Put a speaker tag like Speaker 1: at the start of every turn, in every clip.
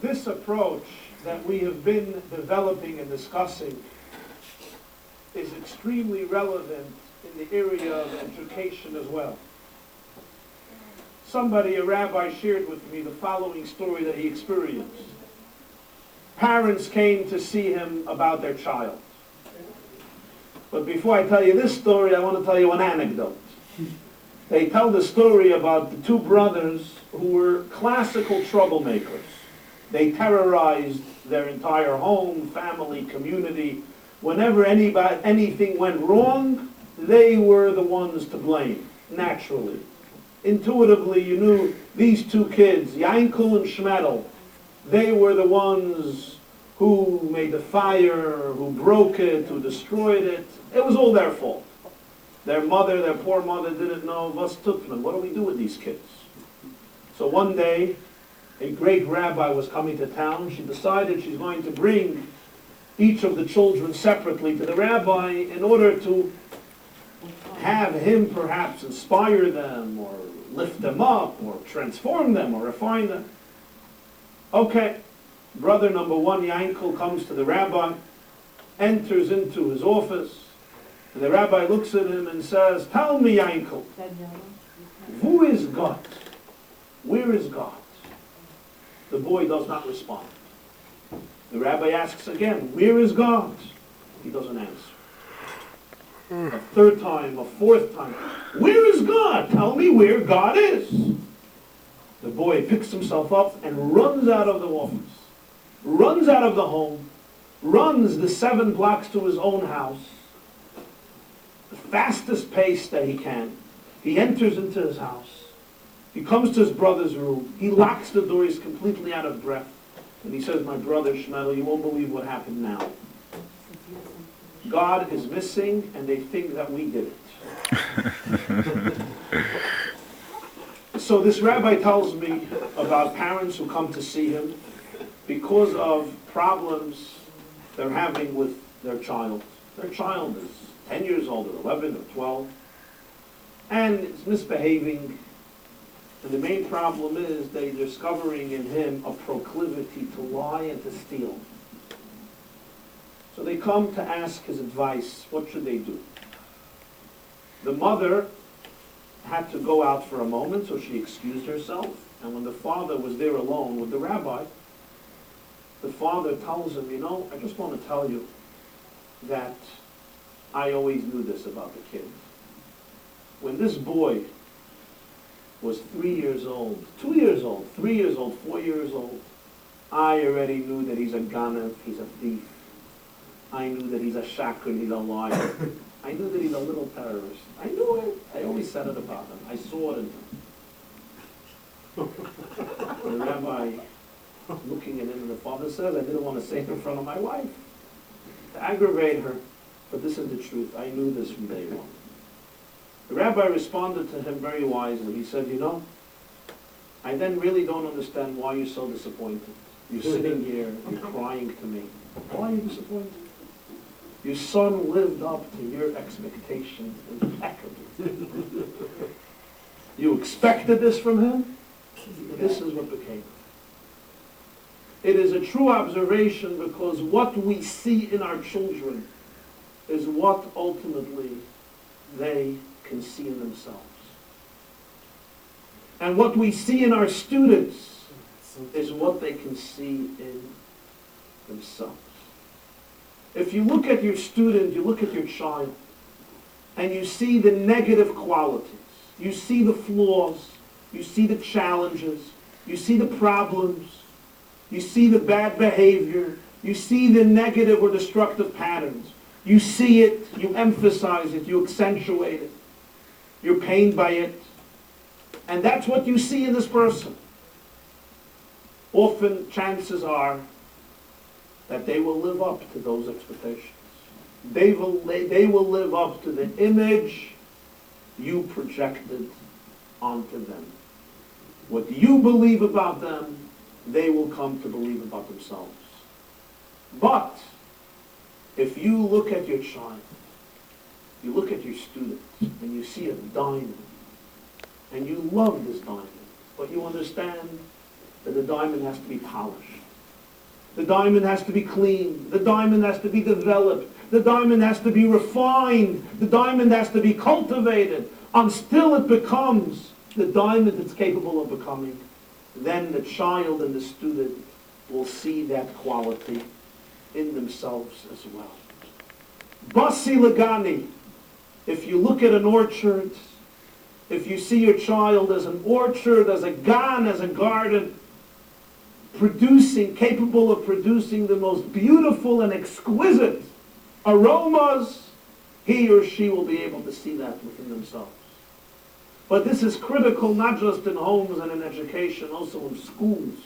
Speaker 1: This approach that we have been developing and discussing is extremely relevant in the area of education as well. A rabbi, shared with me the following story that he experienced. Parents came to see him about their child. But before I tell you this story, I want to tell you an anecdote. They tell the story about the two brothers who were classical troublemakers. They terrorized their entire home, family, community. Whenever anything went wrong, they were the ones to blame, naturally. Intuitively, you knew these two kids, Yankel and Shmedel, they were the ones who made the fire, who broke it, who destroyed it. It was all their fault. Their mother, their poor mother, didn't know, was Tutman, what do we do with these kids? So one day, a great rabbi was coming to town. She decided she's going to bring each of the children separately to the rabbi in order to have him perhaps inspire them or lift them up or transform them or refine them. Okay, brother number one, Yankel, comes to the rabbi, enters into his office, and the rabbi looks at him and says, "Tell me, Yankel, who is God? Where is God?" The boy does not respond. The rabbi asks again, "Where is God?" He doesn't answer. A third time, a fourth time, "Where is God? Tell me where God is." The boy picks himself up and runs out of the office, runs out of the home, runs the 7 blocks to his own house, the fastest pace that he can. He enters into his house. He comes to his brother's room. He locks the door. He's completely out of breath. And he says, "My brother Shmuel, you won't believe what happened now. God is missing, and they think that we did it." So this rabbi tells me about parents who come to see him because of problems they're having with their child. Their child is 10 years old, or 11, or 12, and is misbehaving. And the main problem is they're discovering in him a proclivity to lie and to steal. So they come to ask his advice. What should they do? The mother had to go out for a moment, so she excused herself. And when the father was there alone with the rabbi, the father tells him, "You know, I just want to tell you that I always knew this about the kid. When this boy was 3 years old, 2 years old, 3 years old, 4 years old, I already knew that he's a ganav, he's a thief. I knew that he's a shakran, he's a liar. I knew that he's a little terrorist. I knew it. I always said it about him. I saw it in him." The rabbi, looking at him, and the father says, "I didn't want to say it in front of my wife to aggravate her, but this is the truth. I knew this from day one." The rabbi responded to him very wisely. He said, "You know, I then really don't understand why you're so disappointed. You're sitting here, you're crying to me. Why are you disappointed? Your son lived up to your expectations impeccably. You expected this from him. This is what became. It is a true observation because what we see in our children is what ultimately they can see in themselves. And what we see in our students is what they can see in themselves. If you look at your student, you look at your child, and you see the negative qualities, you see the flaws, you see the challenges, you see the problems, you see the bad behavior, you see the negative or destructive patterns, you see it, you emphasize it, you accentuate it, you're pained by it, and that's what you see in this person. Often, chances are that they will live up to those expectations. They will live up to the image you projected onto them. What you believe about them, they will come to believe about themselves. But if you look at your child, you look at your student, and you see a diamond, and you love this diamond, but you understand that the diamond has to be polished. The diamond has to be cleaned. The diamond has to be developed. The diamond has to be refined. The diamond has to be cultivated until it becomes the diamond it's capable of becoming. Then the child and the student will see that quality in themselves as well. Basi Lagani, if you look at an orchard, if you see your child as an orchard, as a gan, as a garden, capable of producing the most beautiful and exquisite aromas, he or she will be able to see that within themselves. But this is critical not just in homes and in education, also in schools,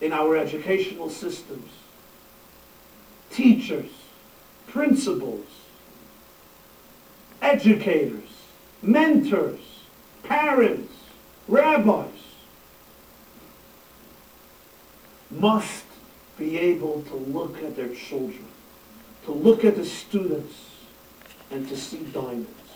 Speaker 1: in our educational systems. Teachers, principals, educators, mentors, parents, rabbis must be able to look at their children, to look at the students, and to see diamonds.